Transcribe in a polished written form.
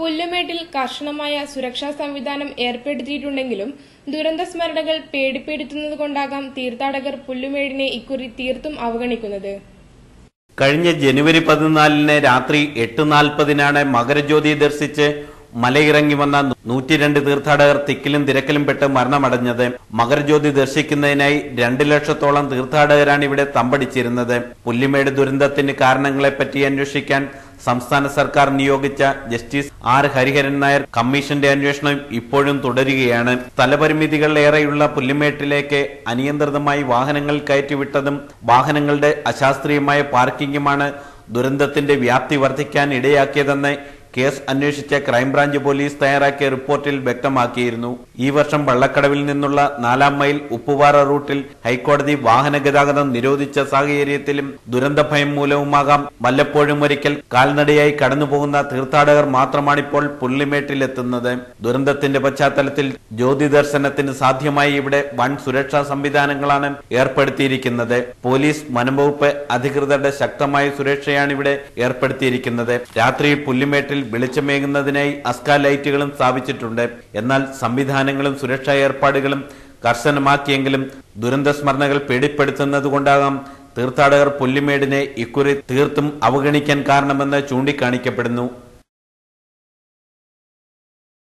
പുല്ലുമേട്ടിൽ കർശനമായ സുരക്ഷാ സംവിധാനം ഏർപ്പെടുത്തിയിട്ടുണ്ടെങ്കിലും ദുരന്ത സ്മരണകൾ പേടിപ്പെടുത്തുന്നതുകൊണ്ടാകാം തീർത്ഥാടകർ പുല്ലുമേടിനെ ഇക്കുറി തീർത്തും അവഗണിക്കുന്നത്. കഴിഞ്ഞ ജനുവരി 14 രാത്രി 8:40 മകരജ്യോതി ദർശിച്ച് മലയിറങ്ങി വന്ന 102 തീർത്ഥാടകർ തിക്കിലും തിരക്കിലും പെട്ട് മരണമടഞ്ഞത്. മകരജ്യോതി ദർശിക്കുന്നതിനായി 2 ലക്ഷത്തോളം തീർത്ഥാടകരാണ് ഇവിടെ തമ്പടിച്ചിരുന്നത്. പുല്ലുമേട് ദുരന്തത്തിന് കാരണങ്ങളെപ്പറ്റി അന്വേഷിക്കാൻ സംസ്ഥാന സർക്കാർ നിയോഗിച്ച ജസ്റ്റിസ് ആർ ഹരിഹരൻ നായർ കമ്മീഷന്റെ അന്വേഷണം ഇപ്പോഴും തുടരുകയാണ്. സ്ഥലപരിമിതികൾ ഏറെയുള്ള പുല്ലുമേട്ടിലേക്ക് അനിയന്ത്രിതമായി വാഹനങ്ങൾ കയറ്റിവിട്ടതും വാഹനങ്ങളുടെ അശാസ്ത്രീയമായ പാർക്കിംഗുമാണ് ദുരന്തത്തിന്റെ വ്യാപ്തി വർദ്ധിക്കാൻ ഇടയാക്കിയതെന്ന് കേസ് അന്വേഷിച്ച ക്രൈംബ്രാഞ്ച് പോലീസ് തയ്യാറാക്കിയ റിപ്പോർട്ടിൽ വ്യക്തമാക്കിയിരുന്നു. ഈ വർഷം വള്ളക്കടവിൽ നിന്നുള്ള 4-ാം മൈൽ ഉപ്പുപാറ റൂട്ടിൽ ഹൈക്കോടതി വാഹന ഗതാഗതം നിരോധിച്ച സാഹചര്യത്തിലും ദുരന്തഭയം മൂലവുമാകാം വല്ലപ്പോഴും ഒരിക്കൽ കാൽനടയായി കടന്നുപോകുന്ന തീർത്ഥാടകർ മാത്രമാണിപ്പോൾ പുല്ലുമേട്ടിലെത്തുന്നത്. ദുരന്തത്തിന്റെ പശ്ചാത്തലത്തിൽ ജ്യോതി ദർശനത്തിന് സാധ്യമായി ഇവിടെ വൻ സുരക്ഷാ സംവിധാനങ്ങളാണ് ഏർപ്പെടുത്തിയിരിക്കുന്നത്. പോലീസ്, വനംവകുപ്പ് അധികൃതരുടെ ശക്തമായ സുരക്ഷയാണ് ഇവിടെ ഏർപ്പെടുത്തിയിരിക്കുന്നത്. രാത്രിയിൽ പുല്ലുമേട്ടിൽ വെളിച്ചമേകുന്നതിനായി അസ്ക ലൈറ്റുകളും സ്ഥാപിച്ചിട്ടുണ്ട്. എന്നാൽ സംവിധാനങ്ങളും സുരക്ഷാ ഏർപ്പാടുകളും കർശനമാക്കിയെങ്കിലും ദുരന്ത സ്മരണകൾ പേടിപ്പെടുത്തുന്നതുകൊണ്ടാകാം തീർത്ഥാടകർ പുല്ലുമേടിനെ ഇക്കുറി തീർത്തും അവഗണിക്കാൻ കാരണമെന്ന് ചൂണ്ടിക്കാണിക്കപ്പെടുന്നു.